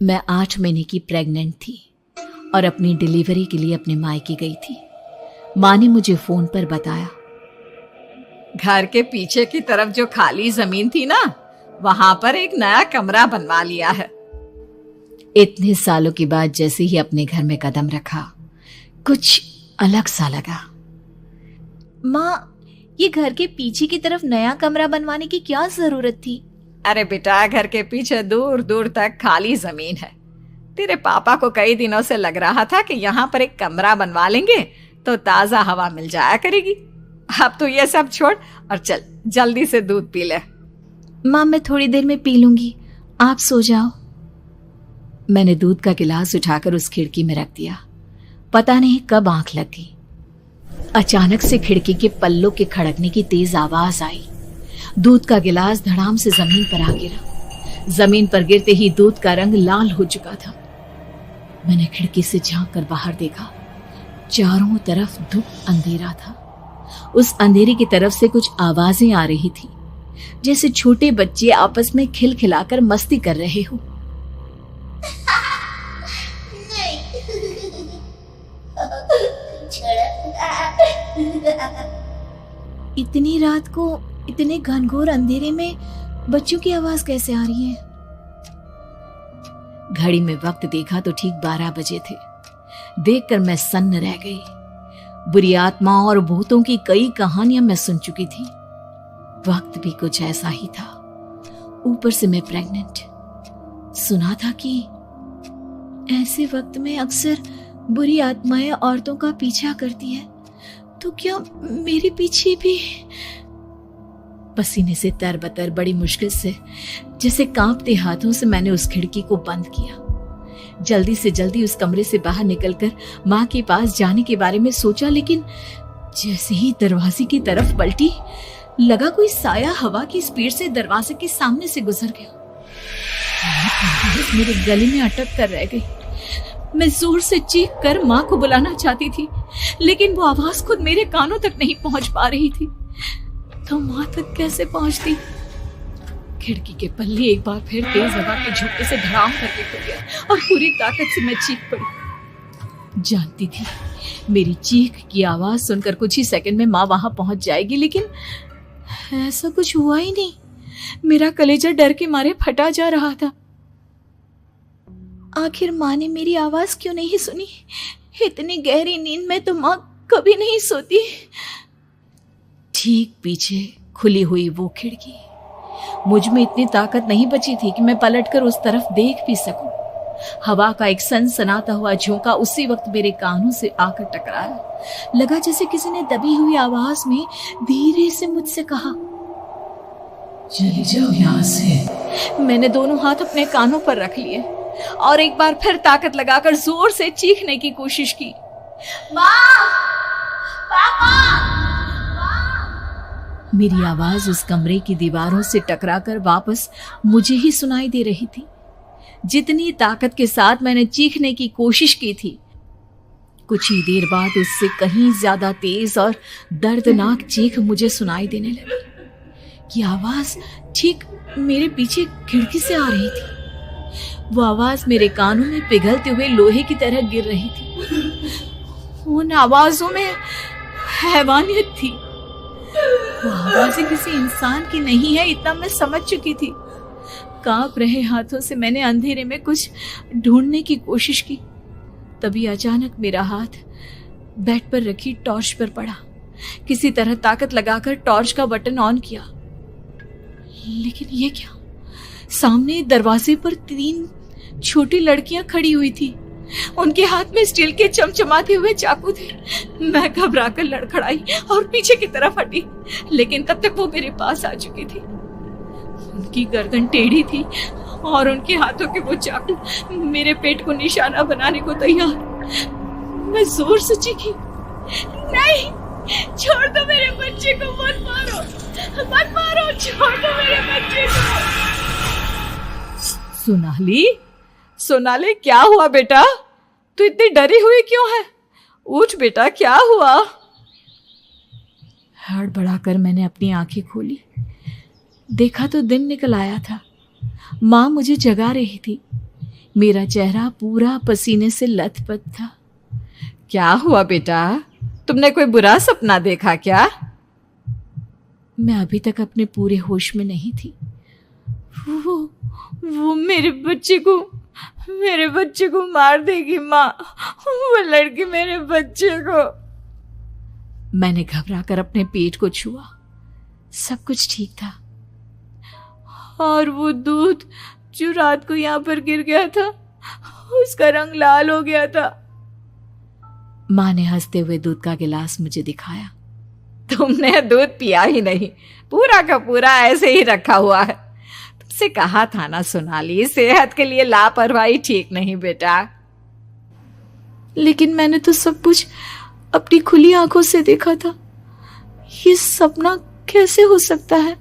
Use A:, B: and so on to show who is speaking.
A: मैं 8 महीने की प्रेग्नेंट थी और अपनी डिलीवरी के लिए अपने मायके गई थी। माँ ने मुझे फोन पर बताया,
B: घर के पीछे की तरफ जो खाली जमीन थी ना, वहां पर एक नया कमरा बनवा लिया है।
A: इतने सालों के बाद जैसे ही अपने घर में कदम रखा, कुछ अलग सा लगा।
C: माँ, ये घर के पीछे की तरफ नया कमरा बनवाने की क्या जरूरत थी?
B: अरे बेटा, घर के पीछे दूर दूर तक खाली जमीन है। तेरे पापा को कई दिनों से लग रहा था कि यहाँ पर एक कमरा बनवा लेंगे तो ताजा हवा मिल जाया करेगी। अब तो ये सब छोड़ और चल जल्दी से दूध पी ले।
C: माँ, मैं थोड़ी देर में पी लूंगी, आप सो जाओ।
A: मैंने दूध का गिलास उठाकर उस खिड़की में रख दिया। पता नहीं कब आंख लगी, अचानक से खिड़की के पल्लों के खड़कने की तेज आवाज आई। दूध का गिलास धड़ाम से जमीन पर आ गिरा। जमीन पर गिरते ही दूध का रंग लाल हो चुका था। मैंने खिड़की से झांक कर बाहर देखा। चारों तरफ धुप अंधेरा था। उस अंधेरे की तरफ से कुछ आवाजें आ रही थी, जैसे छोटे बच्चे आपस में खिलखिलाकर मस्ती कर रहे हो।
C: इतनी रात को इतने घनघोर अंधेरे में बच्चों की आवाज कैसे आ रही है?
A: घड़ी में वक्त देखा तो ठीक 12 बजे थे। देखकर मैं सन्न रह गई। बुरी आत्माओं और भूतों की कई कहानियां मैं सुन चुकी थी। वक्त भी कुछ ऐसा ही था। ऊपर से मैं प्रेग्नेंट। सुना था कि ऐसे वक्त में अक्सर बुरी आत्माएं औरतों का पीछा करती है, तो क्या मेरे पीछे भी? पसीने से तरबतर बड़ी मुश्किल से, जैसे कांपते हाथों से मैंने उस खिड़की को बंद किया। जल्दी से जल्दी उस कमरे से बाहर निकलकर माँ के पास जाने के बारे में सोचा, लेकिन जैसे ही दरवाजे की तरफ पलटी, लगा कोई साया हवा की स्पीड से दरवाजे के सामने से गुजर गया। मेरे गले में अटक कर रह गई। मैं जोर से चीख कर माँ को बुलाना चाहती थी, लेकिन वो आवाज खुद मेरे कानों तक नहीं पहुंच पा रही थी। तो माँ तक कैसे पहुंचती? खिड़की के पल्ले एक बार फिर तेज हवा के झोंके से धड़ाम करके खुल गया और पूरी ताकत से मैं चीख पड़ी। जानती थी मेरी चीख की आवाज सुनकर कुछ ही सेकंड में माँ वहां पहुंच जाएगी, लेकिन ऐसा कुछ हुआ ही नहीं। मेरा कलेजा डर के मारे फटा जा रहा था।
C: आखिर माँ ने मेरी आवाज क्यों नहीं सुनी? इतनी गहरी नींद में तो माँ कभी नहीं सोती।
A: ठीक पीछे खुली हुई वो खिड़की। मुझ में इतनी ताकत नहीं बची थी कि मैं पलटकर उस तरफ देख भी सकूं। हवा का एक सनसनाता हुआ झोंका उसी वक्त मेरे कानों से आकर टकराया। लगा जैसे किसी ने दबी हुई आवाज में धीरे से मुझसे कहा, चली जाओ यहां से। मैंने दोनों हाथ अपने कानों पर रख लिए और एक बार फिर ताकत लगाकर जोर से चीखने की कोशिश की।
C: माँ! पापा!
A: मेरी आवाज उस कमरे की दीवारों से टकराकर वापस मुझे ही सुनाई दे रही थी। जितनी ताकत के साथ मैंने चीखने की कोशिश की थी, कुछ ही देर बाद उससे कहीं ज्यादा तेज और दर्दनाक चीख मुझे सुनाई देने लगी। ये आवाज ठीक मेरे पीछे खिड़की से आ रही थी। वो आवाज मेरे कानों में पिघलते हुए लोहे की तरह गिर रही थी। उन आवाजों में हैवानियत थी। वो आवाजें किसी इंसान की नहीं है, इतना मैं समझ चुकी थी। कांप रहे हाथों से मैंने अंधेरे में कुछ ढूंढने की कोशिश की। तभी अचानक मेरा हाथ बेड पर रखी टॉर्च पर पड़ा। किसी तरह ताकत लगाकर टॉर्च का बटन ऑन किया, लेकिन ये क्या? सामने दरवाजे पर 3 छोटी लड़कियां खड़ी हुई थी। उनके हाथ में स्टील के चमचमाते हुए चाकू थे। मैं घबराकर लड़खड़ाई और पीछे की तरफ हटी, लेकिन तब तक वो मेरे पास आ चुकी थी। उनकी गर्दन टेढ़ी थी और उनके हाथों के वो चाकू मेरे पेट को निशाना बनाने को तैयार। मैं जोर से चीखी, नहीं, छोड़ दो मेरे बच्चे को, मत मारो, मत मारो, छोड़ दो मेरे बच्चे को।
B: सोनाली, क्या हुआ बेटा? तू इतनी डरी हुई क्यों है? उठ बेटा, क्या हुआ?
A: हड़बड़ाकर मैंने अपनी आंखें खोली। देखा तो दिन निकल आया था। माँ मुझे जगा रही थी। मेरा चेहरा पूरा पसीने से लथपथ था।
B: क्या हुआ बेटा, तुमने कोई बुरा सपना देखा क्या?
A: मैं अभी तक अपने पूरे होश में नहीं थी।
C: वो मेरे बच्चे को मार देगी माँ। वो लड़की मेरे बच्चे को।
A: मैंने घबराकर अपने पेट को छुआ। सब कुछ ठीक था।
C: और वो दूध जो रात को यहाँ पर गिर गया था, उसका रंग लाल हो गया था।
A: माँ ने हंसते हुए दूध का गिलास मुझे दिखाया।
B: तुमने दूध पिया ही नहीं, पूरा का पूरा ऐसे ही रखा हुआ है। तुमसे कहा था ना सोनाली, सेहत के लिए लापरवाही ठीक नहीं बेटा।
C: लेकिन मैंने तो सब कुछ अपनी खुली आंखों से देखा था। ये सपना कैसे हो सकता है?